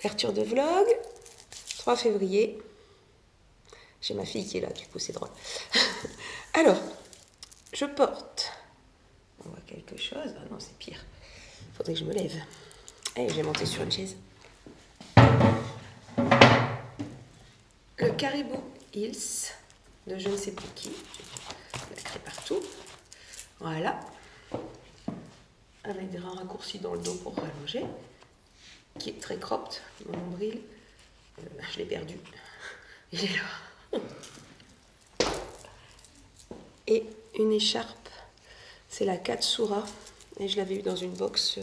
Ouverture de vlog, 3 février. J'ai ma fille qui est là, du coup c'est drôle. Alors, je porte... On voit quelque chose. Ah non, c'est pire. Faudrait que je me lève. Et je vais monter sur une chaise. Le Caribou Hills de je ne sais plus qui. Je vais créer partout. Voilà. Avec des raccourcis dans le dos pour rallonger. Qui est très cropped. Mon nombril. Je l'ai perdu. Il est là. Et une écharpe. C'est la Katsura. Et je l'avais eu dans une box.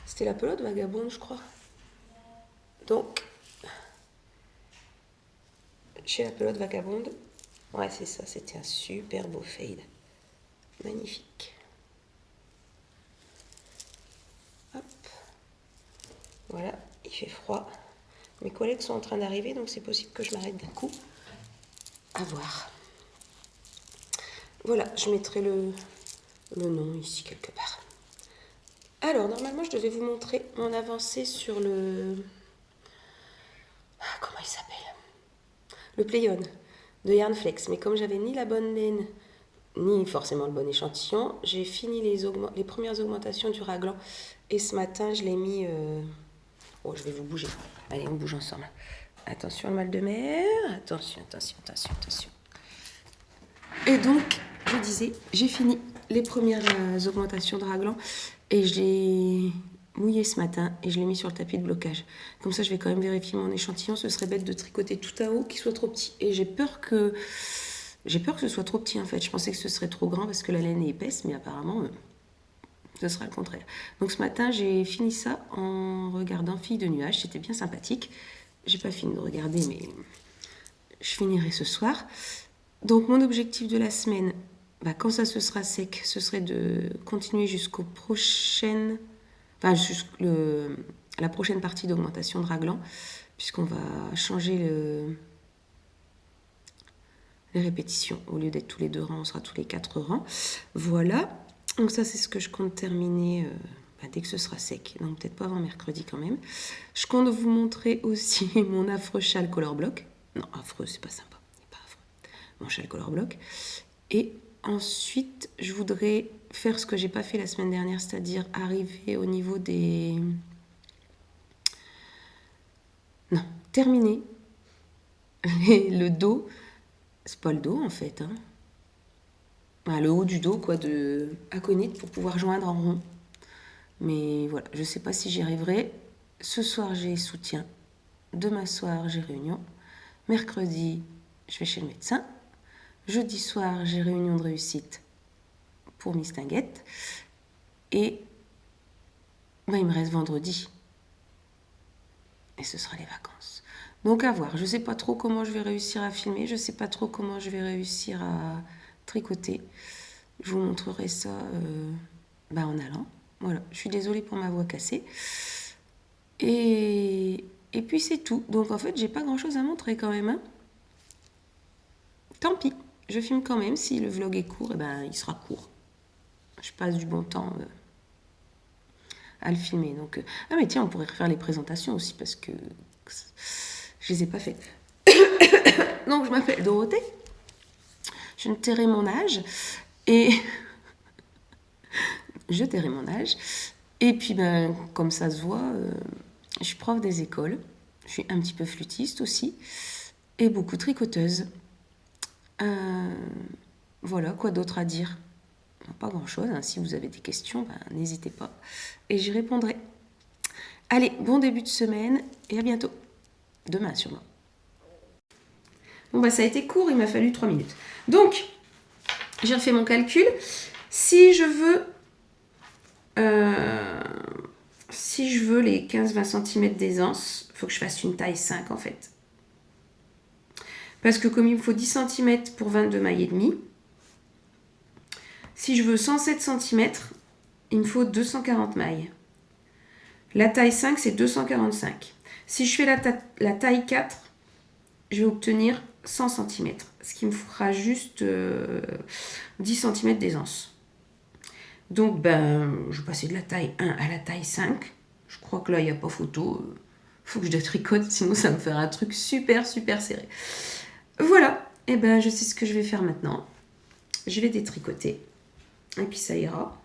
C'était la pelote vagabonde, je crois. Donc, chez la pelote vagabonde, ouais, c'est ça, c'était un super beau fade. Magnifique. Hop. Voilà, il fait froid. Mes collègues sont en train d'arriver, donc c'est possible que je m'arrête d'un coup. À voir. Voilà, je mettrai le nom ici quelque part. Alors, normalement, je devais vous montrer mon avancée sur le... Comment il s'appelle? Le Play-On de Yarnflex. Mais comme j'avais ni la bonne laine, ni forcément le bon échantillon, j'ai fini les premières augmentations du raglan. Et ce matin, je l'ai mis... Oh, je vais vous bouger. Allez, on bouge ensemble. Attention le mal de mer. Attention, attention, attention, attention. Et donc, je disais, j'ai fini les premières augmentations de raglan. Et je l'ai mouillé ce matin et je l'ai mis sur le tapis de blocage. Comme ça, je vais quand même vérifier mon échantillon. Ce serait bête de tricoter tout à haut, qu'il soit trop petit. Et j'ai peur que ce soit trop petit en fait. Je pensais que ce serait trop grand parce que la laine est épaisse, mais apparemment, ce sera le contraire. Donc ce matin, j'ai fini ça en regardant Fille de nuages. C'était bien sympathique. J'ai pas fini de regarder, mais je finirai ce soir. Donc mon objectif de la semaine, quand ça se sera sec, ce serait de continuer jusqu'aux prochaines... Enfin, la prochaine partie d'augmentation de raglan, puisqu'on va changer les répétitions. Au lieu d'être tous les 2 rangs, on sera tous les 4 rangs. Voilà. Donc ça, c'est ce que je compte terminer dès que ce sera sec. Donc peut-être pas avant mercredi quand même. Je compte vous montrer aussi mon affreux châle color block. Non, affreux, c'est pas sympa. Il n'est pas affreux. Mon châle color block. Et ensuite, je voudrais faire ce que j'ai pas fait la semaine dernière, c'est-à-dire arriver au niveau des... Non, terminer le dos. C'est pas le dos en fait. Le haut du dos, quoi, de aconite pour pouvoir joindre en rond. Mais voilà, je sais pas si j'y arriverai. Ce soir, j'ai soutien. Demain soir, j'ai réunion. Mercredi, je vais chez le médecin. Jeudi soir, j'ai réunion de réussite pour Miss Tinguette. Et il me reste vendredi. Et ce sera les vacances. Donc à voir. Je ne sais pas trop comment je vais réussir à filmer. Je ne sais pas trop comment je vais réussir à tricoter. Je vous montrerai ça en allant. Voilà. Je suis désolée pour ma voix cassée. Et puis c'est tout. Donc en fait, j'ai pas grand-chose à montrer quand même. Tant pis. Je filme quand même. Si le vlog est court, il sera court. Je passe du bon temps à le filmer. Donc, mais tiens, on pourrait refaire les présentations aussi parce que je les ai pas faites. Donc, je m'appelle Dorothée. Je ne tairai mon âge. Et je tairai mon âge. Et puis, comme ça se voit, je suis prof des écoles. Je suis un petit peu flûtiste aussi. Et beaucoup tricoteuse. Voilà, quoi d'autre à dire? Pas grand-chose. Si vous avez des questions, n'hésitez pas. Et j'y répondrai. Allez, bon début de semaine et à bientôt. Demain, sûrement. Bon, ça a été court, il m'a fallu 3 minutes. Donc, j'ai refait mon calcul. Si je veux les 15-20 cm d'aisance, il faut que je fasse une taille 5 en fait. Parce que comme il me faut 10 cm pour 22 mailles et demi, si je veux 107 cm, il me faut 240 mailles. La taille 5, c'est 245. Si je fais la taille 4, je vais obtenir 100 cm, ce qui me fera juste 10 cm d'aisance. Donc, ben, je passais de la taille 1 à la taille 5. Je crois que là, il n'y a pas photo. Faut que je détricote, sinon ça va me faire un truc super, super serré. Voilà. Et ben, je sais ce que je vais faire maintenant. Je vais détricoter. Et puis, ça ira.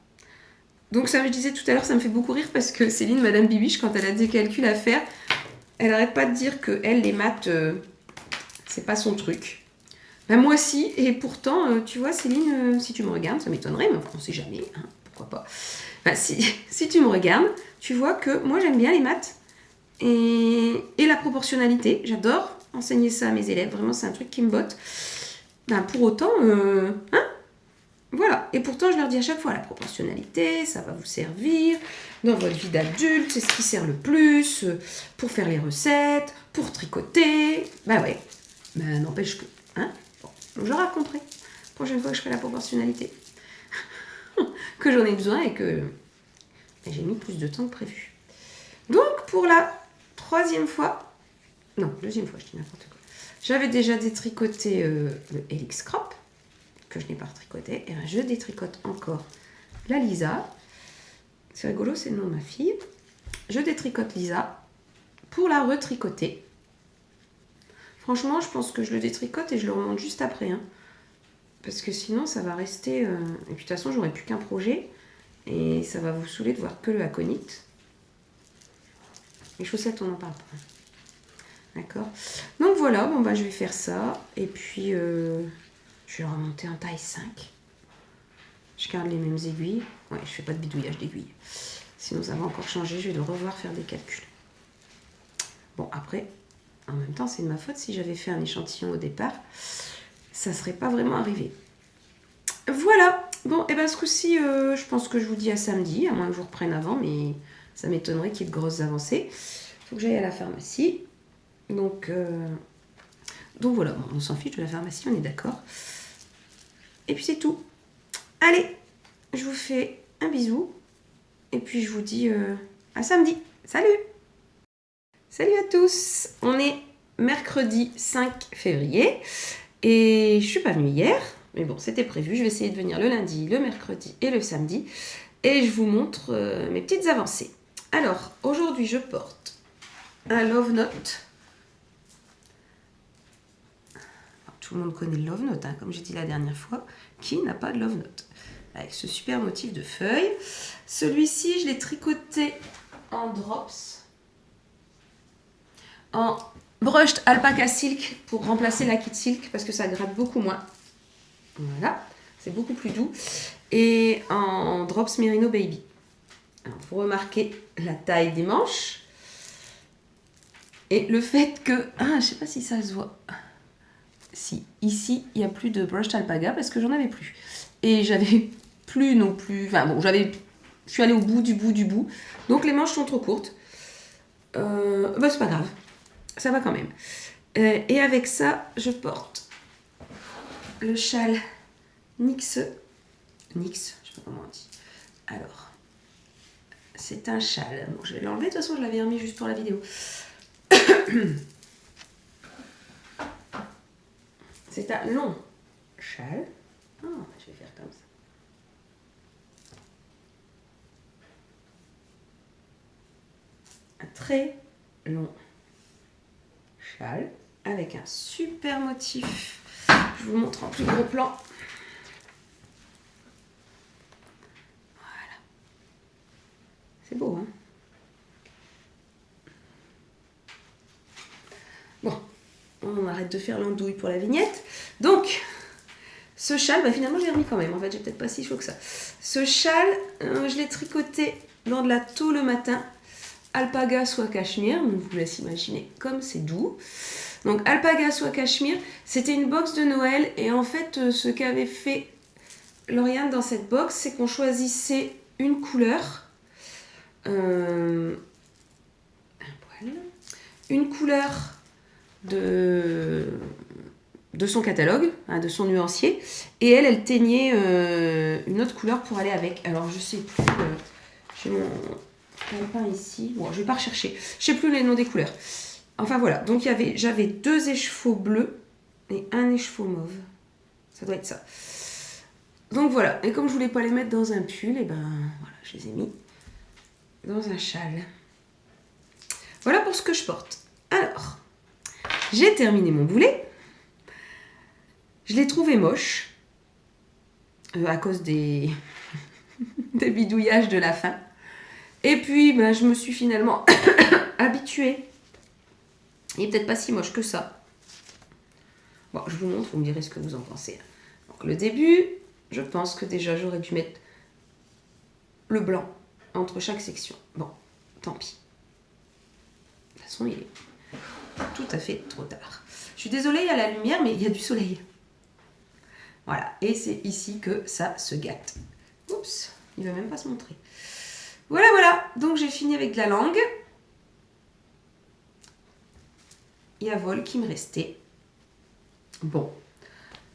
Donc, ça, je disais tout à l'heure, ça me fait beaucoup rire parce que Céline, Madame Bibiche, quand elle a des calculs à faire, elle n'arrête pas de dire que elle, les maths, c'est pas son truc. Ben, moi aussi, et pourtant, tu vois, Céline, si tu me regardes, ça m'étonnerait, mais on ne sait jamais, hein, pourquoi pas. Ben, si tu me regardes, tu vois que moi, j'aime bien les maths et la proportionnalité. J'adore enseigner ça à mes élèves, vraiment, c'est un truc qui me botte. Ben, pour autant, hein, voilà. Et pourtant, je leur dis à chaque fois, la proportionnalité, ça va vous servir dans votre vie d'adulte, c'est ce qui sert le plus pour faire les recettes, pour tricoter. Ben ouais, ben n'empêche que, hein. Donc j'aurai compris. Prochaine fois que je ferai la proportionnalité. Que j'en ai besoin et que j'ai mis plus de temps que prévu. Donc pour la deuxième fois, je dis n'importe quoi. J'avais déjà détricoté le Helix Crop, que je n'ai pas retricoté. Et je détricote encore la Lisa. C'est rigolo, c'est le nom de ma fille. Je détricote Lisa pour la retricoter. Franchement, je pense que je le détricote et je le remonte juste après. Hein. Parce que sinon, ça va rester... Et puis, de toute façon, j'aurai plus qu'un projet. Et ça va vous saouler de voir que le aconite. Les chaussettes, on n'en parle pas. D'accord. Donc, voilà. Bon, bah, je vais faire ça. Et puis, je vais le remonter en taille 5. Je garde les mêmes aiguilles. Ouais, je fais pas de bidouillage d'aiguilles. Sinon, ça va encore changer. Je vais devoir revoir faire des calculs. Bon, après... En même temps, c'est de ma faute. Si j'avais fait un échantillon au départ, ça ne serait pas vraiment arrivé. Voilà. Bon, et bien ce coup-ci, je pense que je vous dis à samedi, à moins que je vous reprenne avant, mais ça m'étonnerait qu'il y ait de grosses avancées. Il faut que j'aille à la pharmacie. Donc voilà, bon, on s'en fiche de la pharmacie, on est d'accord. Et puis c'est tout. Allez, je vous fais un bisou. Et puis je vous dis à samedi. Salut! Salut à tous, on est mercredi 5 février et je suis pas venue hier, mais bon c'était prévu, je vais essayer de venir le lundi, le mercredi et le samedi et je vous montre mes petites avancées. Alors aujourd'hui je porte un Love Note, alors, tout le monde connaît le Love Note, hein, comme j'ai dit la dernière fois, qui n'a pas de Love Note, avec ce super motif de feuilles. Celui-ci je l'ai tricoté en drops, en brushed alpaca silk pour remplacer la kit silk parce que ça gratte beaucoup moins. Voilà, c'est beaucoup plus doux. Et en drops merino baby. Alors, vous remarquez la taille des manches et le fait que, je sais pas si ça se voit. Si ici il n'y a plus de brushed alpaca parce que j'en avais plus et j'avais plus non plus. Enfin bon, je suis allée au bout du bout. Donc les manches sont trop courtes. C'est pas grave. Ça va quand même. Et avec ça, je porte le châle Nyx, je sais pas comment on dit. Alors, c'est un châle. Bon, je vais l'enlever, de toute façon, je l'avais remis juste pour la vidéo. C'est un long châle. Je vais faire comme ça. Un très long châle avec un super motif. Je vous montre en plus gros plan. Voilà. C'est beau, hein? Bon, on arrête de faire l'andouille pour la vignette. Donc, ce châle, finalement, je l'ai remis quand même. En fait, j'ai peut-être pas si chaud que ça. Ce châle, je l'ai tricoté dans de la tôle le matin. Alpaga soit cachemire, donc je vous laisse imaginer comme c'est doux. Donc alpaga soit cachemire, c'était une box de Noël et en fait ce qu'avait fait Lauriane dans cette box, c'est qu'on choisissait une couleur, une couleur de son catalogue, de son nuancier, et elle teignait une autre couleur pour aller avec. Alors je sais plus, j'ai mon calepin ici, bon je vais pas rechercher, je sais plus les noms des couleurs. Enfin voilà, donc j'avais 2 écheveaux bleus et un écheveau mauve. Ça doit être ça. Donc voilà, et comme je voulais pas les mettre dans un pull, et ben voilà, je les ai mis dans un châle. Voilà pour ce que je porte. Alors, j'ai terminé mon boulet. Je l'ai trouvé moche à cause des, des bidouillages de la fin. Et puis, ben, je me suis finalement habituée. Il est peut-être pas si moche que ça. Bon, je vous montre, vous me direz ce que vous en pensez. Donc, le début, je pense que déjà j'aurais dû mettre le blanc entre chaque section. Bon, tant pis. De toute façon, il est tout à fait trop tard. Je suis désolée, il y a la lumière, mais il y a du soleil. Voilà, et c'est ici que ça se gâte. Oups, il ne va même pas se montrer. Voilà, voilà, donc j'ai fini avec la langue. Il y a vol qui me restait. Bon,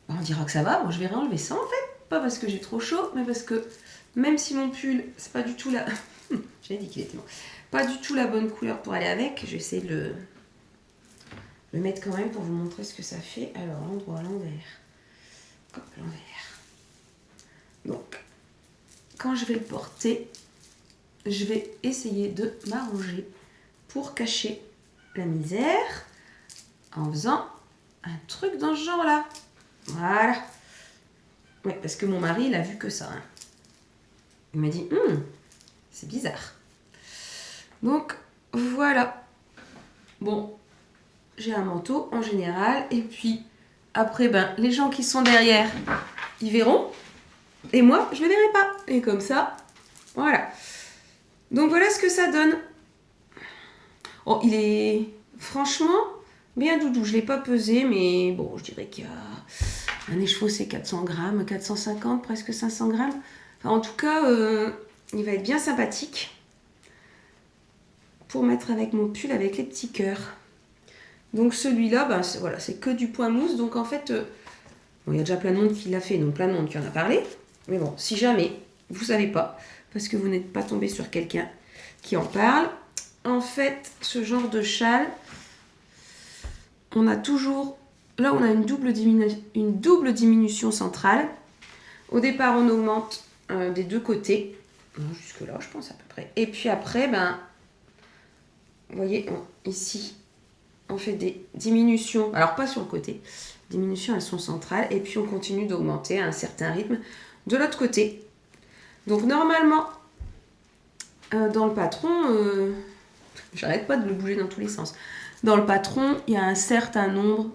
on dira que ça va. Moi, je vais réenlever ça en fait. Pas parce que j'ai trop chaud, mais parce que même si mon pull, c'est pas du tout la... J'avais dit qu'il était bon. Pas du tout la bonne couleur pour aller avec. Je vais essayer de le mettre quand même pour vous montrer ce que ça fait. Alors, l'endroit à l'envers. Hop, l'envers. Donc, quand je vais le porter, je vais essayer de m'arranger pour cacher la misère en faisant un truc dans ce genre-là. Voilà. Ouais, parce que mon mari, il a vu que ça. Hein. Il m'a dit, c'est bizarre. Donc, voilà. Bon, j'ai un manteau en général. Et puis, après, ben, les gens qui sont derrière, ils verront. Et moi, je ne le verrai pas. Et comme ça, voilà. Donc, voilà ce que ça donne. Oh, il est franchement bien doudou. Je ne l'ai pas pesé, mais bon, je dirais qu'il y a un écheveau, c'est 400 grammes, 450, presque 500 grammes. Enfin, en tout cas, il va être bien sympathique pour mettre avec mon pull avec les petits cœurs. Donc celui-là, ben, voilà, c'est que du point mousse. Donc en fait, bon, il y a déjà plein de monde qui l'a fait, donc plein de monde qui en a parlé. Mais bon, si jamais vous ne savez pas, parce que vous n'êtes pas tombé sur quelqu'un qui en parle, en fait, ce genre de châle, on a toujours... Là, on a une double diminution centrale. Au départ, on augmente des deux côtés. Jusque-là, je pense à peu près. Et puis après, ben, vous voyez, ici, on fait des diminutions. Alors, pas sur le côté. Diminutions, elles sont centrales. Et puis, on continue d'augmenter à un certain rythme de l'autre côté. Donc, normalement, dans le patron, j'arrête pas de le bouger dans tous les sens. Dans le patron, il y a un certain nombre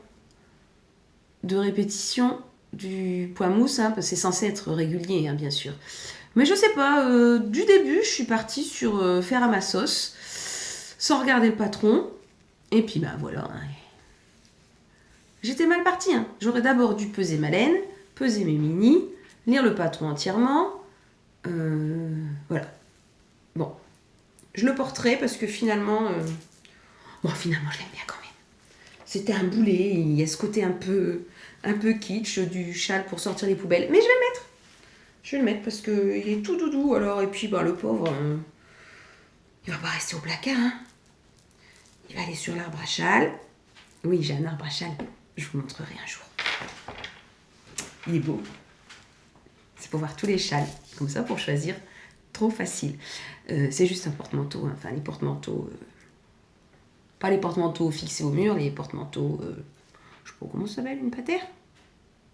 de répétitions du poids mousse, hein, parce que c'est censé être régulier, hein, bien sûr. Mais je sais pas, du début, je suis partie sur faire à ma sauce, sans regarder le patron. Et puis, ben voilà. Hein. J'étais mal partie. Hein. J'aurais d'abord dû peser ma laine, peser mes mini, lire le patron entièrement. Voilà. Bon. Je le porterai parce que finalement... Bon, finalement, je l'aime bien quand même. C'était un boulet, il y a ce côté un peu kitsch du châle pour sortir les poubelles. Mais je vais le mettre. Je vais le mettre parce qu'il est tout doudou. Alors, et puis, ben, le pauvre, il va pas rester au placard. Hein. Il va aller sur l'arbre à châle. Oui, j'ai un arbre à châle. Je vous montrerai un jour. Il est beau. C'est pour voir tous les châles. Comme ça, pour choisir, trop facile. C'est juste un porte-manteau. Hein. Enfin, les porte-manteaux... pas les porte-manteaux fixés au mur, les porte-manteaux... je sais pas comment ça s'appelle, une patère?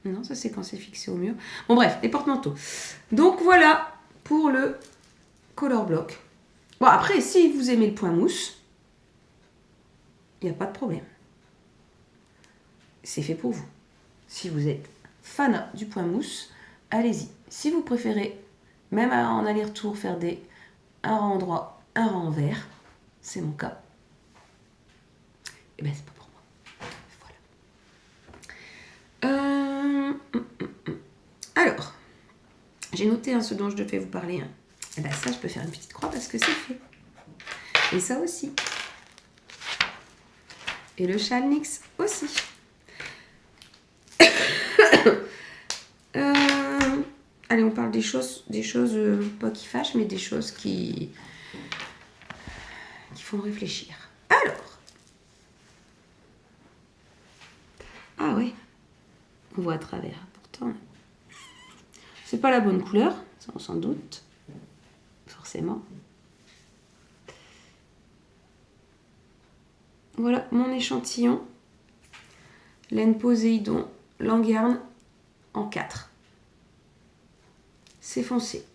Non, ça c'est quand c'est fixé au mur. Bon bref, les porte-manteaux. Donc voilà pour le color block. Bon après, si vous aimez le point mousse, il n'y a pas de problème. C'est fait pour vous. Si vous êtes fan du point mousse, allez-y. Si vous préférez, même en aller-retour, faire un rang droit, un rang envers, c'est mon cas. Et bien c'est pas pour moi. Voilà. Alors, j'ai noté ce dont je devais vous parler. Hein. Et bien ça, je peux faire une petite croix parce que c'est fait. Et ça aussi. Et le châle Nix aussi. Allez, on parle des choses pas qui fâchent, mais des choses qui font réfléchir. Alors. Ah oui, on voit à travers. Pourtant, C'est pas la bonne couleur, ça on s'en doute, forcément. Voilà mon échantillon. Laine Poséidon, Langarn en 4. C'est foncé.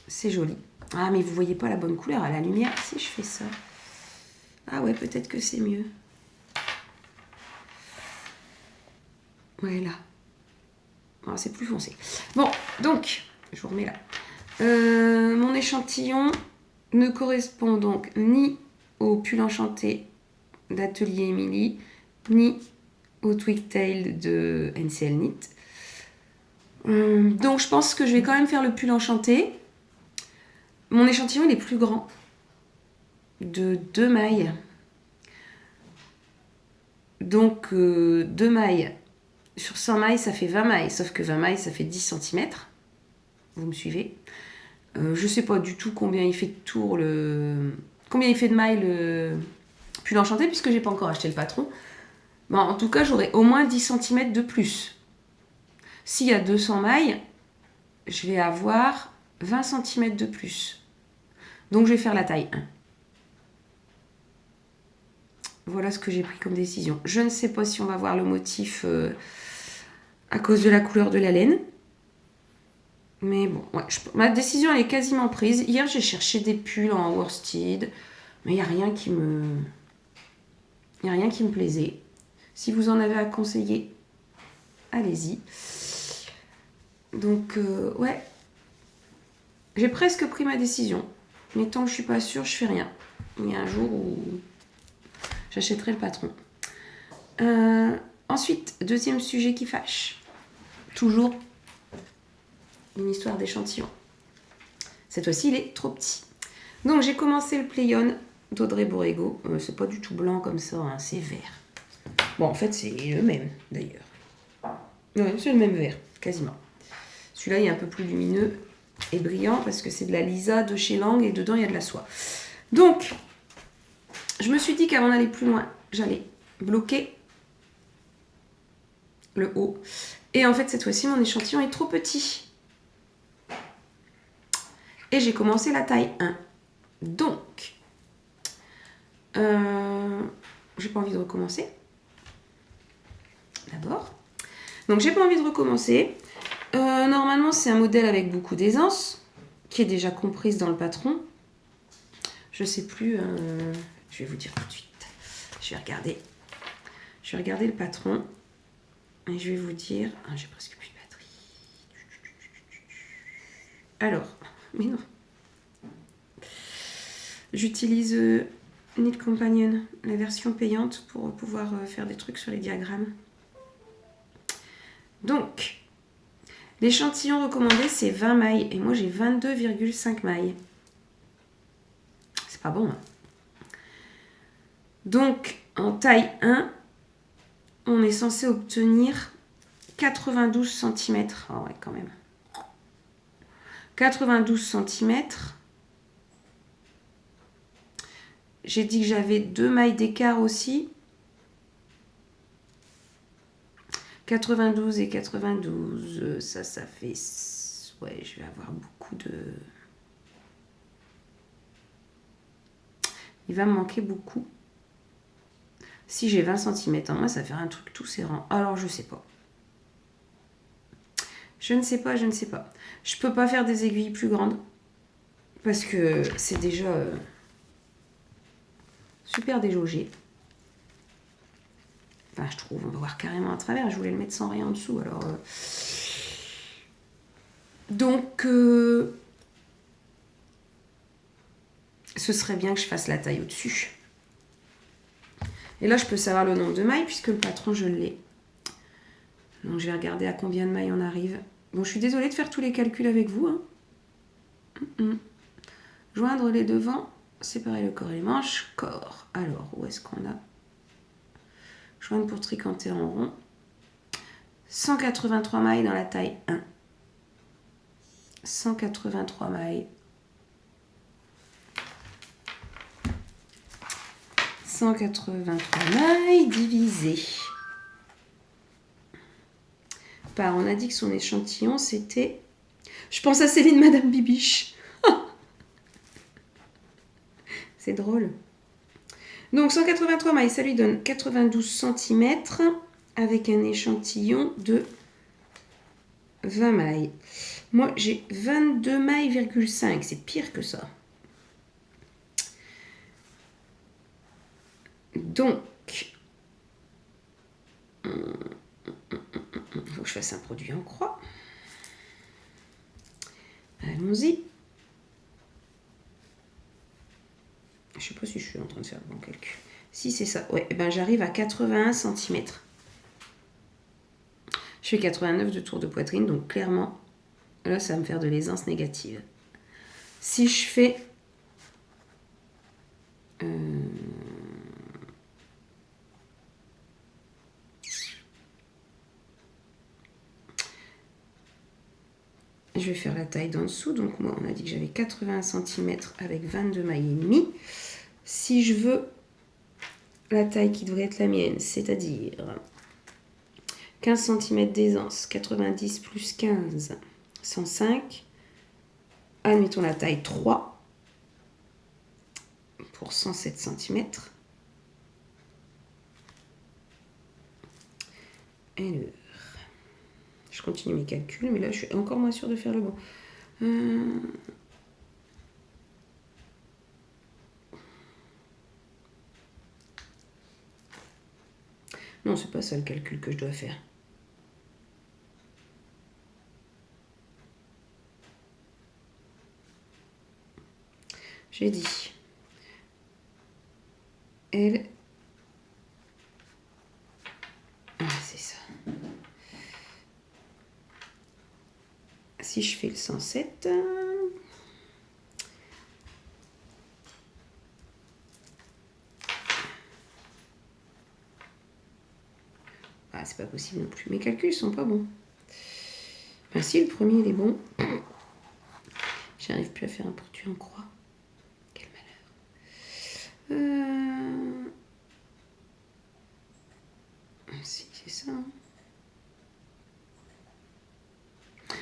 C'est joli. Ah, mais vous voyez pas la bonne couleur à la lumière si je fais ça. Ah ouais, peut-être que c'est mieux. Ouais, là. Ah, c'est plus foncé. Bon, donc, je vous remets là. Mon échantillon ne correspond donc ni au pull enchanté d'Atelier Émilie, ni au Twigtail de NCL Knit. Donc, je pense que je vais quand même faire le pull enchanté. Mon échantillon, il est plus grand. De 2 mailles. Donc, 2 mailles. Sur 100 mailles, ça fait 20 mailles. Sauf que 20 mailles, ça fait 10 cm. Vous me suivez? Je sais pas du tout combien il fait de tours combien il fait de mailles le pull enchanté, puisque j'ai pas encore acheté le patron. Bon, en tout cas, j'aurai au moins 10 cm de plus. S'il y a 200 mailles, je vais avoir 20 cm de plus. Donc, je vais faire la taille 1. Voilà ce que j'ai pris comme décision. Je ne sais pas si on va voir le motif à cause de la couleur de la laine. Mais bon, ouais, ma décision elle est quasiment prise. Hier, j'ai cherché des pulls en worsted, mais il n'y a rien qui me... Il n'y a rien qui me plaisait. Si vous en avez à conseiller, allez-y. Donc, ouais. J'ai presque pris ma décision. Mais tant que je suis pas sûre, je fais rien. Il y a un jour où j'achèterai le patron. Ensuite, deuxième sujet qui fâche. Toujours une histoire d'échantillon. Cette fois-ci, il est trop petit. Donc, j'ai commencé le Play-On d'Audrey Borrego. C'est pas du tout blanc comme ça, hein, c'est vert. Bon, en fait, c'est le même, d'ailleurs. Ouais, c'est le même vert, quasiment. Celui-là, il est un peu plus lumineux et brillant parce que c'est de la Lisa de chez Lang et dedans, il y a de la soie. Donc, je me suis dit qu'avant d'aller plus loin, j'allais bloquer le haut. Et en fait, cette fois-ci, mon échantillon est trop petit. Et j'ai commencé la taille 1. Donc, j'ai pas envie de recommencer. D'abord. Donc, j'ai pas envie de recommencer. Normalement, c'est un modèle avec beaucoup d'aisance, qui est déjà comprise dans le patron. Je sais plus, je vais vous dire tout de suite. Je vais regarder le patron et je vais vous dire... Ah, j'ai presque plus de batterie. Alors, mais non. J'utilise Knit Companion, la version payante, pour pouvoir faire des trucs sur les diagrammes. Donc, l'échantillon recommandé, c'est 20 mailles. Et moi, j'ai 22,5 mailles. C'est pas bon, hein. Donc, en taille 1, on est censé obtenir 92 cm. Ah ouais, quand même. 92 cm. J'ai dit que j'avais 2 mailles d'écart aussi. 92 et 92, ça fait... Ouais, je vais avoir beaucoup de... Il va me manquer beaucoup. Si j'ai 20 cm en moins, ça fait un truc tout serrant. Alors, je sais pas. Je ne sais pas. Je peux pas faire des aiguilles plus grandes. Parce que c'est déjà super déjaugé. Enfin, je trouve, on va voir carrément à travers. Je voulais le mettre sans rien en dessous. Alors, donc, ce serait bien que je fasse la taille au-dessus. Et là, je peux savoir le nombre de mailles puisque le patron, je l'ai. Donc, je vais regarder à combien de mailles on arrive. Bon, je suis désolée de faire tous les calculs avec vous. Hein. Joindre les devants, séparer le corps et les manches. Corps. Alors, où est-ce qu'on a? Joindre pour tricanter en rond. 183 mailles dans la taille 1. 183 mailles. 183 mailles divisées part. On a dit que son échantillon, c'était... Je pense à Céline Madame Bibiche. C'est drôle. Donc 183 mailles, ça lui donne 92 cm avec un échantillon de 20 mailles. Moi, j'ai 22 mailles,5. C'est pire que ça. Donc, il faut que je fasse un produit en croix. Allons-y. Je ne sais pas si je suis en train de faire le bon calcul. Si c'est ça, ouais, ben j'arrive à 81 cm. Je fais 89 de tour de poitrine, donc clairement, là, ça va me faire de l'aisance négative. Si je fais... Je vais faire la taille d'en dessous. Donc moi, on a dit que j'avais 81 cm avec 22 mailles et demie. Si je veux la taille qui devrait être la mienne, c'est-à-dire 15 cm d'aisance, 90 plus 15, 105. Admettons la taille 3 pour 107 cm. Alors, je continue mes calculs, mais là, je suis encore moins sûre de faire le bon. Non, c'est pas ça le calcul que je dois faire. J'ai dit. Elle. Ah, c'est ça. Si je fais le 107. Ah, c'est pas possible non plus. Mes calculs sont pas bons. Enfin, si le premier il est bon. J'arrive plus à faire un produit en croix. Quel malheur. Si, c'est ça.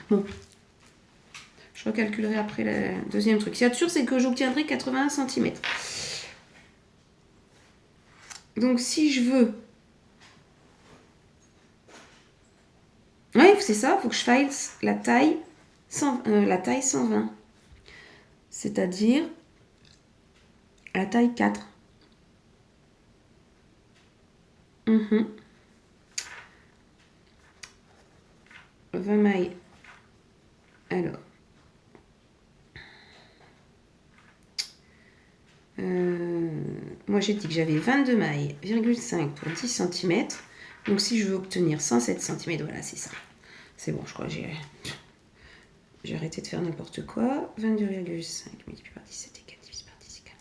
Bon. Je recalculerai après le deuxième truc. Ce qu'il y a de sûr, c'est que j'obtiendrai 81 cm. Donc, si je veux... Oui, c'est ça. Il faut que je fasse la taille 120. C'est-à-dire la taille 4. 20 mailles. Alors. Moi, j'ai dit que j'avais 22 mailles,5 pour 10 cm. Donc, si je veux obtenir 107 cm, voilà, c'est ça. C'est bon, je crois que j'ai arrêté de faire n'importe quoi. 22,5 multiplié par 17 égale divisé par 10 égale.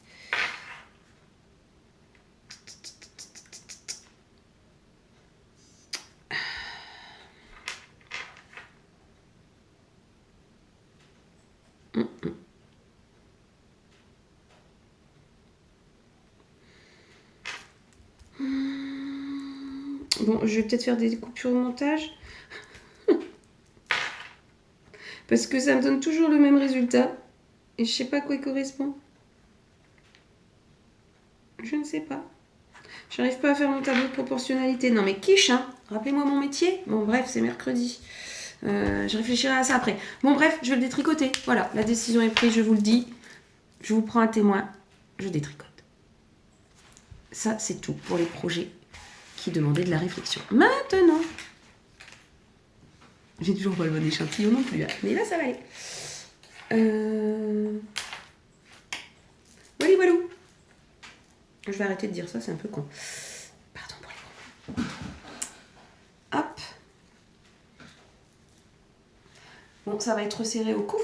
Bon, je vais peut-être faire des coupures au montage. Parce que ça me donne toujours le même résultat. Et je sais pas à quoi il correspond. Je ne sais pas. J'arrive pas à faire mon tableau de proportionnalité. Non mais quiche, hein. Rappelez-moi mon métier. Bon bref, c'est mercredi. Je réfléchirai à ça après. Bon bref, je vais le détricoter. Voilà, la décision est prise, je vous le dis. Je vous prends un témoin. Je détricote. Ça, c'est tout pour les projets qui demandaient de la réflexion. Maintenant, j'ai toujours pas le bon échantillon non plus. Hein. Mais là, ça va aller. Voilà. Je vais arrêter de dire ça, c'est un peu con. Pardon pour les mots. Hop. Bon, ça va être serré au cou.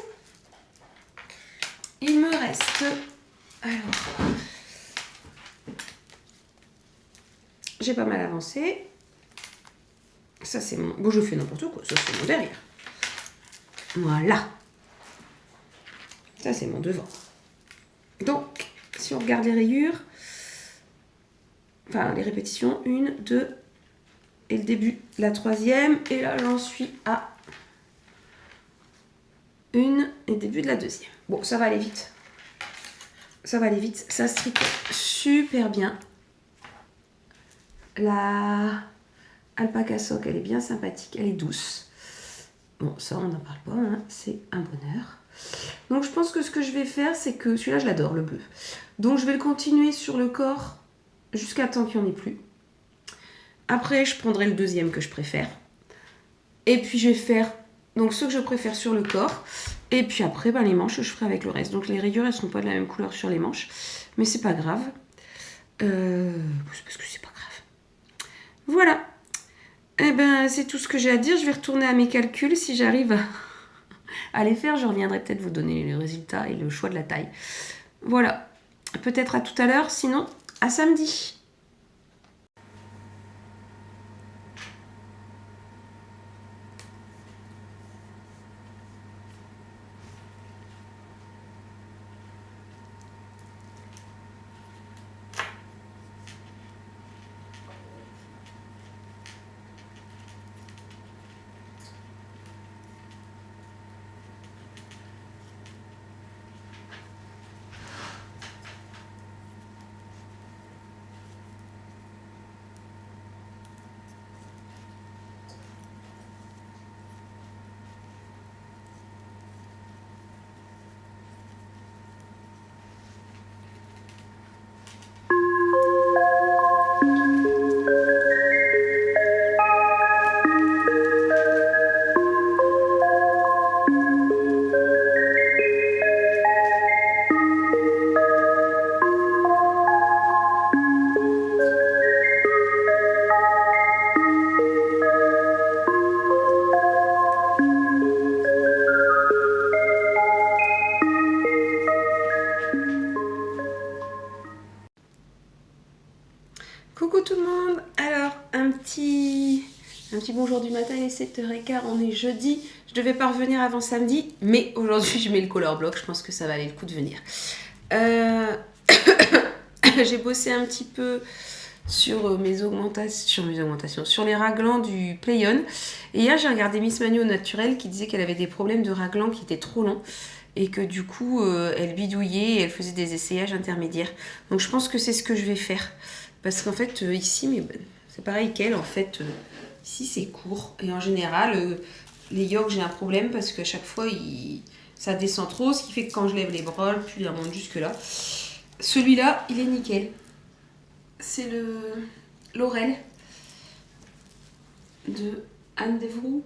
Il me reste... Alors... J'ai pas mal avancé. Ça, c'est mon... Bon, je fais n'importe quoi. Ça, c'est mon derrière. Voilà. Ça, c'est mon devant. Donc, si on regarde les rayures... Enfin, les répétitions, 1, 2 et le début de la troisième. Et là, j'en suis à une et le début de la deuxième. Bon, ça va aller vite. Ça va aller vite. Ça se tricote super bien. La alpaca sock, elle est bien sympathique. Elle est douce. Bon, ça, on n'en parle pas. Hein. C'est un bonheur. Donc, je pense que ce que je vais faire, c'est que... Celui-là, je l'adore, le bleu. Donc, je vais le continuer sur le corps jusqu'à temps qu'il n'y en ait plus. Après, je prendrai le deuxième que je préfère. Et puis, je vais faire donc ceux que je préfère sur le corps. Et puis après, les manches, je ferai avec le reste. Donc, les rayures, elles ne seront pas de la même couleur sur les manches. Mais c'est pas grave. C'est parce que c'est pas grave. Voilà. Eh ben, c'est tout ce que j'ai à dire. Je vais retourner à mes calculs. Si j'arrive à les faire, je reviendrai peut-être vous donner les résultats et le choix de la taille. Voilà. Peut-être à tout à l'heure. Sinon, à samedi. Coucou tout le monde. Alors, un petit bonjour du matin, il est 7h15, on est jeudi. Je devais pas revenir avant samedi, mais aujourd'hui je mets le color block, je pense que ça va aller le coup de venir. J'ai bossé un petit peu sur mes augmentations, sur les raglans du Play-On. Et hier j'ai regardé Miss Manu au naturel qui disait qu'elle avait des problèmes de raglans qui étaient trop longs. Et que du coup, elle bidouillait et elle faisait des essayages intermédiaires. Donc je pense que c'est ce que je vais faire. Parce qu'en fait, ici, mais c'est pareil qu'elle, en fait, ici c'est court. Et en général, les yogs, j'ai un problème parce qu'à chaque fois, ça descend trop, ce qui fait que quand je lève les bras, puis il remonte jusque là. Celui-là, il est nickel. C'est le Laurel de Anne Devroux.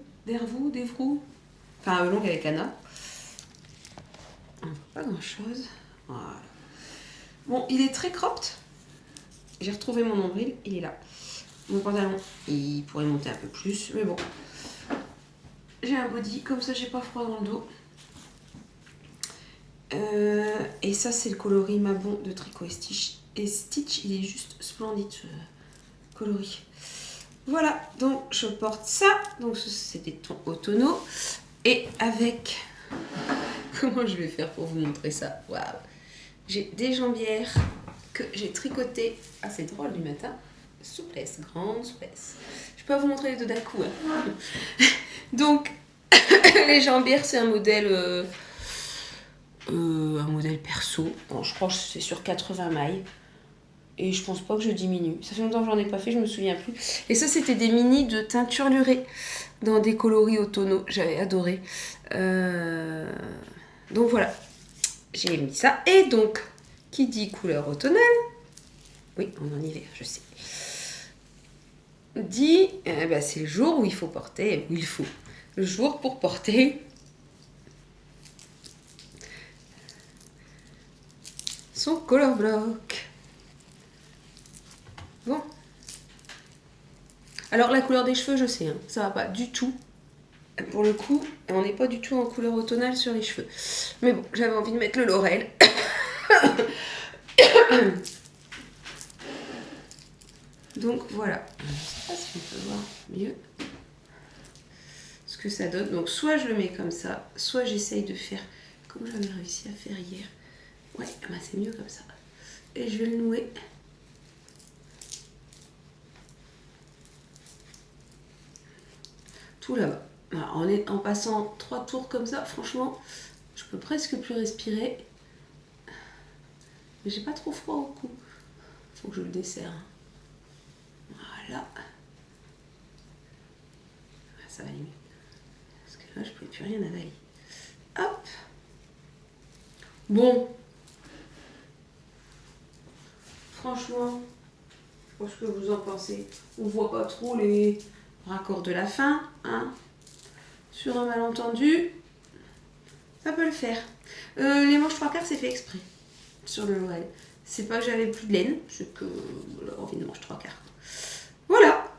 Enfin, longue avec Anna. Pas grand-chose. Voilà. Bon, il est très cropped. J'ai retrouvé mon nombril, il est là. Mon pantalon, il pourrait monter un peu plus, mais bon. J'ai un body, comme ça j'ai pas froid dans le dos. Et ça c'est le coloris Mabon de Tricot et Stitch, il est juste splendide ce coloris. Voilà, donc je porte ça. Donc c'est des tons automnaux. Et avec... Comment je vais faire pour vous montrer ça? Waouh! J'ai des jambières que j'ai tricotées. Ah, c'est drôle du matin. Souplesse, grande souplesse. Je peux pas vous montrer les deux d'un coup. Hein. Donc, les jambières, c'est un modèle perso. Bon, je crois que c'est sur 80 mailles. Et je pense pas que je diminue. Ça fait longtemps que j'en ai pas fait, je me souviens plus. Et ça, c'était des mini de teinture lurée dans des coloris automnaux. J'avais adoré. Donc voilà. J'ai mis ça. Et donc, qui dit couleur automnale, oui, on est en hiver, je sais, dit, c'est le jour où il faut porter, le jour pour porter son color block. Bon. Alors la couleur des cheveux, je sais, hein, ça va pas du tout. Pour le coup, on n'est pas du tout en couleur automnale sur les cheveux. Mais bon, j'avais envie de mettre le Laurel. Donc voilà. Je ne sais pas si on peut voir mieux ce que ça donne. Donc soit je le mets comme ça, soit j'essaye de faire comme j'avais réussi à faire hier. Ouais, c'est mieux comme ça. Et je vais le nouer. tout là-bas. En passant 3 tours comme ça, franchement, je peux presque plus respirer. Mais j'ai pas trop froid au cou. Faut que je le desserre. Voilà. Ça va aller mieux. Parce que là, je ne pouvais plus rien avaler. Hop. Bon. Franchement, je sais pas ce que vous en pensez. On voit pas trop les raccords de la fin. Hein. Sur un malentendu, ça peut le faire. Les manches 3/4, c'est fait exprès. Sur le L'Oréal. C'est pas que j'avais plus de laine, c'est que j'avais envie de manches 3/4. Voilà.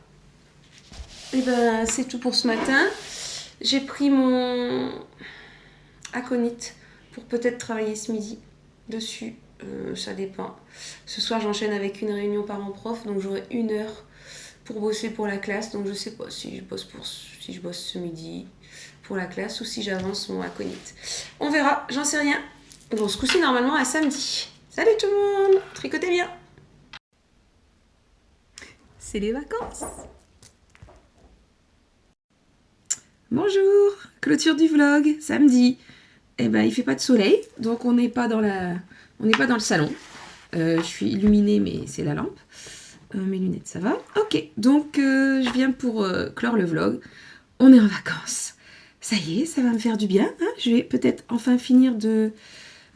Et ben c'est tout pour ce matin. J'ai pris mon aconite pour peut-être travailler ce midi dessus. Ça dépend. Ce soir j'enchaîne avec une réunion parents-prof, donc j'aurai 1 heure pour bosser pour la classe. Donc je sais pas si je bosse ce midi pour la classe ou si j'avance mon aconite. On verra, j'en sais rien. Bon, ce coup-ci normalement à samedi. Salut tout le monde, tricotez bien. C'est les vacances. Bonjour, clôture du vlog, samedi. Eh ben, il fait pas de soleil, donc on n'est pas dans le salon. Je suis illuminée, mais c'est la lampe. Mes lunettes, ça va. Ok, donc je viens pour clore le vlog. On est en vacances. Ça y est, ça va me faire du bien. Hein, je vais peut-être enfin finir de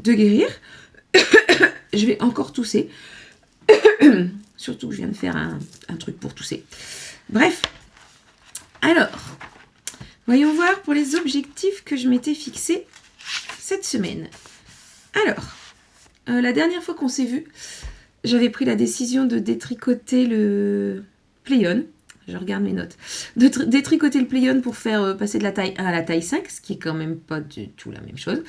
guérir. Je vais encore tousser. Surtout que je viens de faire un truc pour tousser. Bref. Alors, voyons voir pour les objectifs que je m'étais fixés cette semaine. Alors, la dernière fois qu'on s'est vu, j'avais pris la décision de détricoter le Play-On. Je regarde mes notes. De détricoter le Play-On pour faire passer de la taille 1 à la taille 5, ce qui est quand même pas du tout la même chose.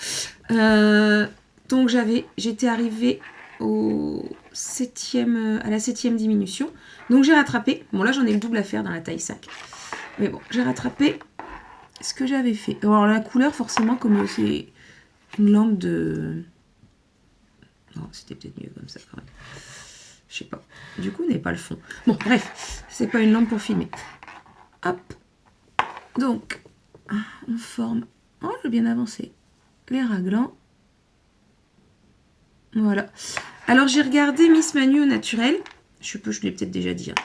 Donc j'étais arrivée à la 7e diminution. Donc j'ai rattrapé. Bon là j'en ai le double à faire dans la taille 5. Mais bon, j'ai rattrapé ce que j'avais fait. Alors la couleur forcément comme c'est une lampe de... Non, c'était peut-être mieux comme ça quand même. Je sais pas. Du coup, on n'est pas le fond. Bon, bref, c'est pas une lampe pour filmer. Hop. Donc, on forme... Oh, j'ai bien avancé. Les raglans. Voilà. Alors, j'ai regardé Miss Manu au naturel. Je l'ai peut-être déjà dit. Hein.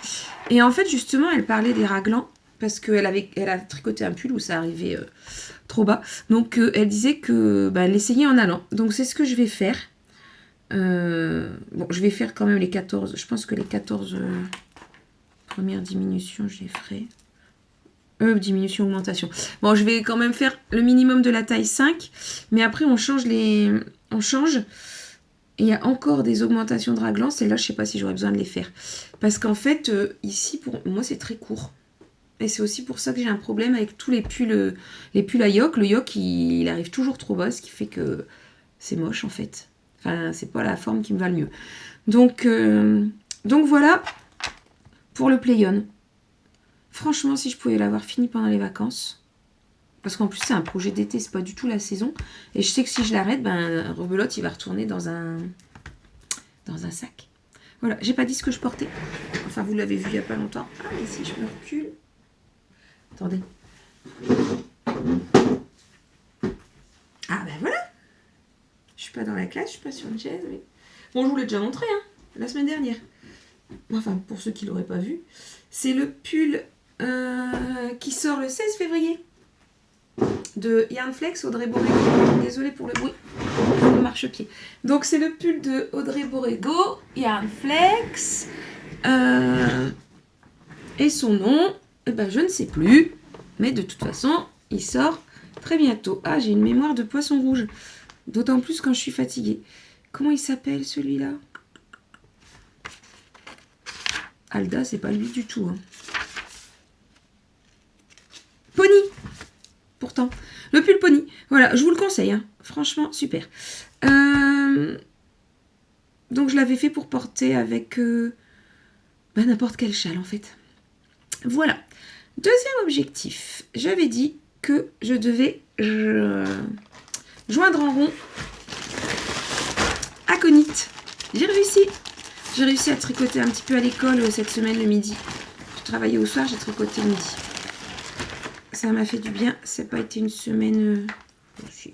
Et en fait, justement, elle parlait des raglans parce qu'elle a tricoté un pull où ça arrivait trop bas. Donc, elle disait que elle essayait en allant. Donc, c'est ce que je vais faire. Bon, je vais faire quand même les 14. Je pense que les 14 premières diminutions, je les ferai. Diminution, augmentation. Bon, je vais quand même faire le minimum de la taille 5. Mais après, on change. Et il y a encore des augmentations de raglan. Celles-là, je ne sais pas si j'aurais besoin de les faire. Parce qu'en fait, ici, pour moi, c'est très court. Et c'est aussi pour ça que j'ai un problème avec tous les pulls à yoke. Le yoke, il arrive toujours trop bas, ce qui fait que c'est moche, en fait. Enfin, c'est pas la forme qui me va le mieux. Donc voilà pour le Play-On. Franchement, si je pouvais l'avoir fini pendant les vacances, parce qu'en plus c'est un projet d'été, c'est pas du tout la saison, et je sais que si je l'arrête, rebelote, il va retourner dans un sac. Voilà, j'ai pas dit ce que je portais. Enfin, vous l'avez vu il y a pas longtemps. Ah, et si je me recule. Attendez. Ah ben voilà. Je suis pas dans la classe, je suis pas sur une chaise. Mais... Bon, je vous l'ai déjà montré, hein, la semaine dernière. Enfin, pour ceux qui l'auraient pas vu. C'est le pull qui sort le 16 février de Yarnflex, Audrey Borrego. Désolée pour le bruit, le marchepied. Donc, c'est le pull de Audrey Borrego, Yarnflex. Et son nom, je ne sais plus. Mais de toute façon, il sort très bientôt. Ah, j'ai une mémoire de poisson rouge. D'autant plus quand je suis fatiguée. Comment il s'appelle celui-là? Alda, c'est pas lui du tout. Hein. Pony. Pourtant. Le pull Pony. Voilà, je vous le conseille. Hein. Franchement, super. Donc, je l'avais fait pour porter avec n'importe quel châle, en fait. Voilà. Deuxième objectif. J'avais dit que je devais joindre en rond aconite. J'ai réussi. J'ai réussi à tricoter un petit peu à l'école cette semaine le midi. Je travaillais au soir, j'ai tricoté le midi. Ça m'a fait du bien. Ça n'a pas été une semaine... Bref.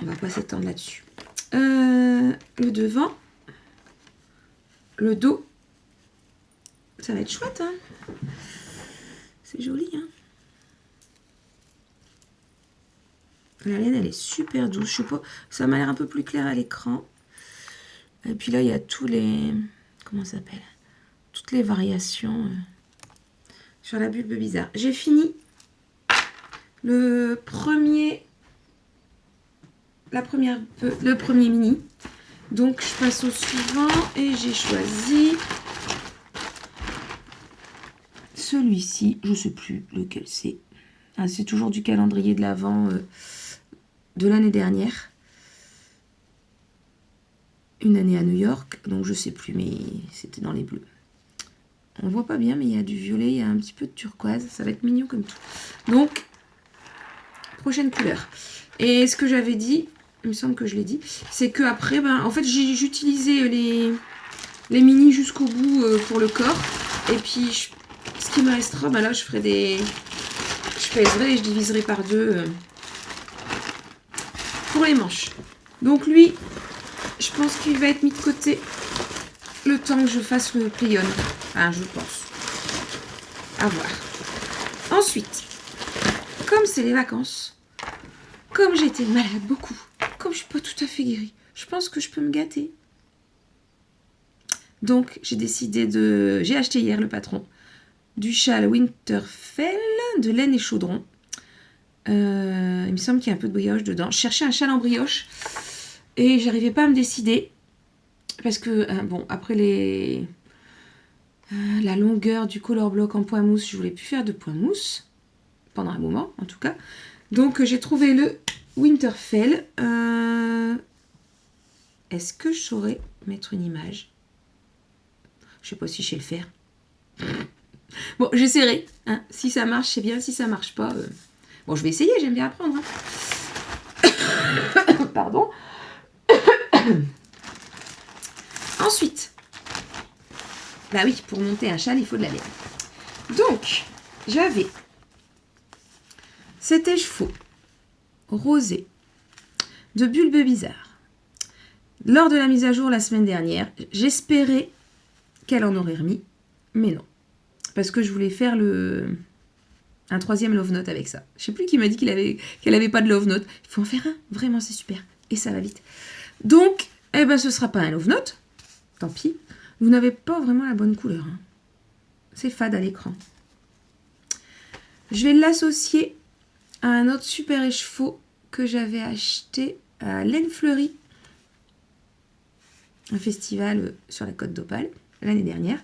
On va pas s'étendre là-dessus. Le devant. Le dos. Ça va être chouette, hein. C'est joli, hein. La laine, elle est super douce. Je sais pas, ça m'a l'air un peu plus clair à l'écran. Et puis là, il y a tous les... Comment ça s'appelle? Toutes les variations sur la bulbe bizarre. J'ai fini le premier mini. Donc, je passe au suivant et j'ai choisi celui-ci. Je sais plus lequel c'est. Ah, c'est toujours du calendrier de l'Avent de l'année dernière. Une année à New York, donc je sais plus, mais c'était dans les bleus. On voit pas bien, mais il y a du violet, il y a un petit peu de turquoise. Ça va être mignon comme tout. Donc, prochaine couleur. Et ce que j'avais dit, il me semble que je l'ai dit, c'est que après, en fait, j'ai utilisé les mini jusqu'au bout pour le corps. Et puis, ce qui me restera, là, je ferai des... Je pèserai et je diviserai par deux pour les manches. Donc lui, je pense qu'il va être mis de côté le temps que je fasse le play-on. Enfin, je pense. À voir. Ensuite, comme c'est les vacances, comme j'ai été malade beaucoup, comme je suis pas tout à fait guérie, je pense que je peux me gâter. Donc, j'ai décidé de... J'ai acheté hier, le patron, du châle Winterfell de laine et chaudron. Il me semble qu'il y a un peu de brioche dedans. Je cherchais un châle en brioche et j'arrivais pas à me décider parce que, après la longueur du color block en point mousse, je voulais plus faire de point mousse pendant un moment en tout cas. Donc j'ai trouvé le Winterfell. Est-ce que je saurais mettre une image? Je sais pas si je sais le faire. Bon, j'essaierai. Hein. Si ça marche, c'est bien. Si ça marche pas, bon, je vais essayer. J'aime bien apprendre. Hein. Pardon. Ensuite, bah oui, pour monter un châle, il faut de la laine. Donc, j'avais cet écheveau rosé de bulbe bizarre. Lors de la mise à jour la semaine dernière, j'espérais qu'elle en aurait remis, mais non. Parce que je voulais faire un troisième love note avec ça. Je sais plus qui m'a dit qu'elle avait pas de love note. Il faut en faire un, vraiment c'est super. Et ça va vite. Donc, ce sera pas un love note. Tant pis. Vous n'avez pas vraiment la bonne couleur. Hein. C'est fade à l'écran. Je vais l'associer à un autre super écheveau que j'avais acheté à Laine Fleurie. Un festival sur la côte d'Opale l'année dernière.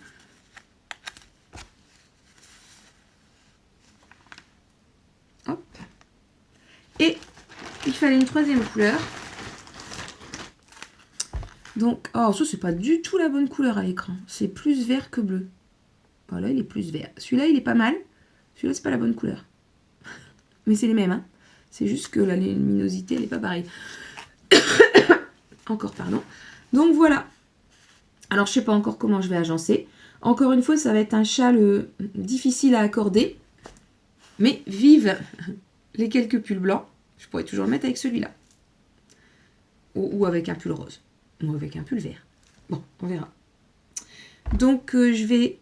Hop. Et il fallait une troisième couleur. Donc, ça c'est pas du tout la bonne couleur à l'écran. C'est plus vert que bleu. Voilà, il est plus vert. Celui-là, il est pas mal. Celui-là, c'est pas la bonne couleur. Mais c'est les mêmes, hein. C'est juste que la luminosité, elle est pas pareille. Encore, pardon. Donc voilà. Alors, je sais pas encore comment je vais agencer. Encore une fois, ça va être un châle difficile à accorder. Mais vive les quelques pulls blancs. Je pourrais toujours le mettre avec celui-là. Ou avec un pull rose. Ou avec un pull vert. Bon, on verra. Donc, je vais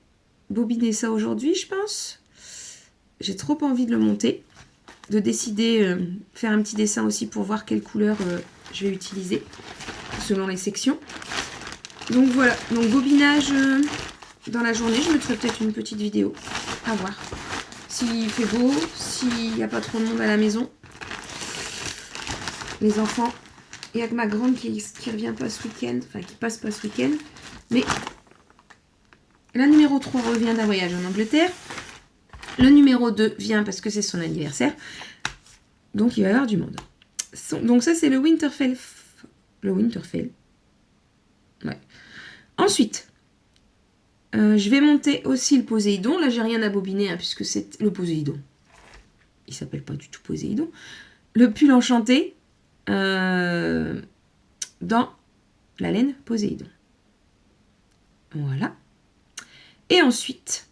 bobiner ça aujourd'hui, je pense. J'ai trop envie de le monter. De décider, faire un petit dessin aussi pour voir quelle couleur je vais utiliser. Selon les sections. Donc voilà. Donc, bobinage dans la journée. Je me ferai peut-être une petite vidéo. À voir. S'il fait beau, s'il n'y a pas trop de monde à la maison. Les enfants. Il n'y a que ma grande qui revient pas ce week-end. Enfin, qui passe pas ce week-end. Mais la numéro 3 revient d'un voyage en Angleterre. Le numéro 2 vient parce que c'est son anniversaire. Donc, il va y avoir du monde. Donc, ça, c'est le Winterfell. Le Winterfell. Ouais. Ensuite, je vais monter aussi le Poséidon. Là, j'ai rien à bobiner, hein, puisque c'est le Poséidon. Il s'appelle pas du tout Poséidon. Le pull enchanté dans la laine Poséidon. Voilà. Et ensuite,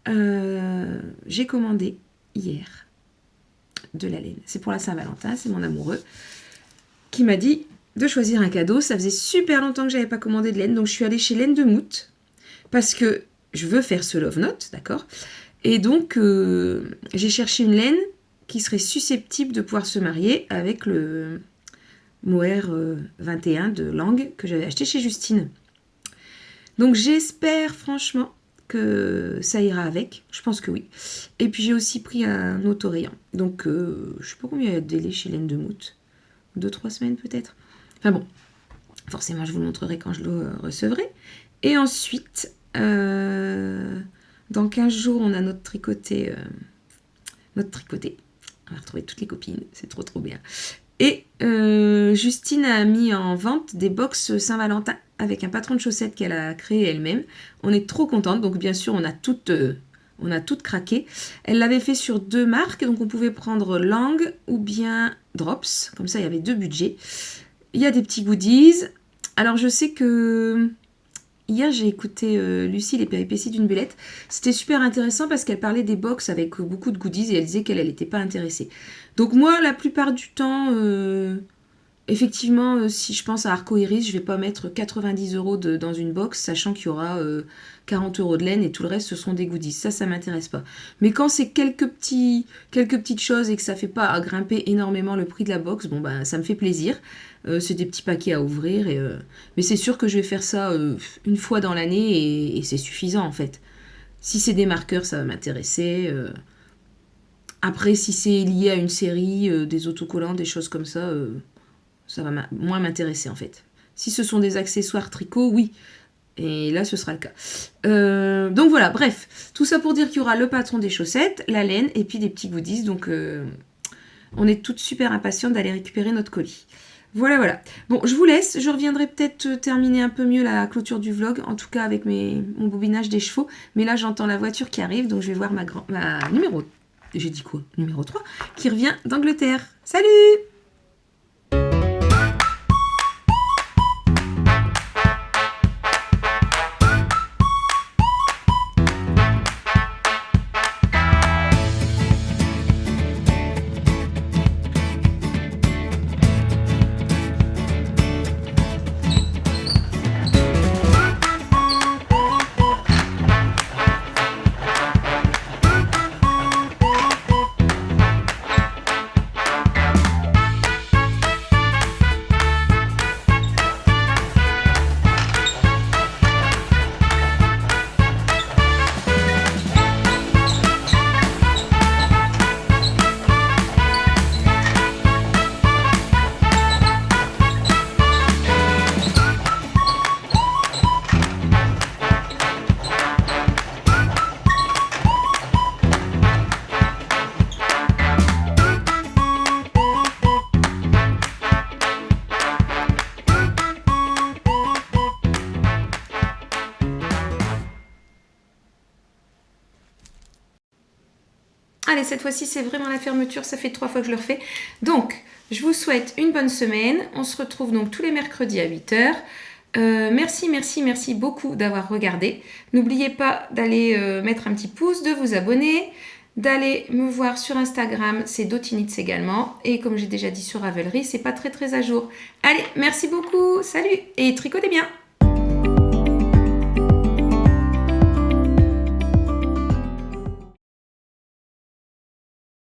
j'ai commandé hier de la laine. C'est pour la Saint-Valentin, c'est mon amoureux qui m'a dit de choisir un cadeau. Ça faisait super longtemps que j'avais pas commandé de laine, donc je suis allée chez Laine de Mout parce que je veux faire ce love note, d'accord? Et donc j'ai cherché une laine qui serait susceptible de pouvoir se marier avec le Mohair 21 de Langue que j'avais acheté chez Justine. Donc j'espère franchement que ça ira avec. Je pense que oui. Et puis j'ai aussi pris un auto-rayon. Donc je sais pas combien il y a de délai chez Laine de Mout. 2-3 semaines peut-être. Enfin bon, forcément je vous le montrerai quand je le recevrai. Et ensuite, dans 15 jours, on a notre tricoté. On va retrouver toutes les copines. C'est trop trop bien. Et Justine a mis en vente des box Saint-Valentin avec un patron de chaussettes qu'elle a créé elle-même. On est trop contente. Donc bien sûr, on a toutes craqué. Elle l'avait fait sur 2 marques. Donc on pouvait prendre Langue ou bien Drops. Comme ça, il y avait 2 budgets. Il y a des petits goodies. Alors je sais que hier, j'ai écouté Lucie, les péripéties d'une belette. C'était super intéressant parce qu'elle parlait des box avec beaucoup de goodies et elle disait qu'elle n'était pas intéressée. Donc moi, la plupart du temps, effectivement, si je pense à Arco Iris, je vais pas mettre 90 € dans une box, sachant qu'il y aura 40 € de laine et tout le reste, ce seront des goodies. Ça m'intéresse pas. Mais quand c'est quelques petites choses et que ça fait pas grimper énormément le prix de la box, bon ben ça me fait plaisir. C'est des petits paquets à ouvrir. Mais c'est sûr que je vais faire ça une fois dans l'année et c'est suffisant en fait. Si c'est des marqueurs, ça va m'intéresser. Après, si c'est lié à une série, des autocollants, des choses comme ça va moins m'intéresser en fait. Si ce sont des accessoires tricot, oui. Et là, ce sera le cas. Donc voilà, bref. Tout ça pour dire qu'il y aura le patron des chaussettes, la laine et puis des petits goodies. Donc on est toutes super impatientes d'aller récupérer notre colis. Voilà. Bon, je vous laisse. Je reviendrai peut-être terminer un peu mieux la clôture du vlog, en tout cas avec mon bobinage des chevaux. Mais là, j'entends la voiture qui arrive, donc je vais voir ma numéro... J'ai dit quoi? Numéro 3, qui revient d'Angleterre. Salut! Allez, cette fois-ci, c'est vraiment la fermeture. Ça fait 3 fois que je le refais. Donc, je vous souhaite une bonne semaine. On se retrouve donc tous les mercredis à 8h. Merci beaucoup d'avoir regardé. N'oubliez pas d'aller mettre un petit pouce, de vous abonner, d'aller me voir sur Instagram, c'est Dotinits également. Et comme j'ai déjà dit sur Ravelry, c'est pas très à jour. Allez, merci beaucoup. Salut et tricotez bien.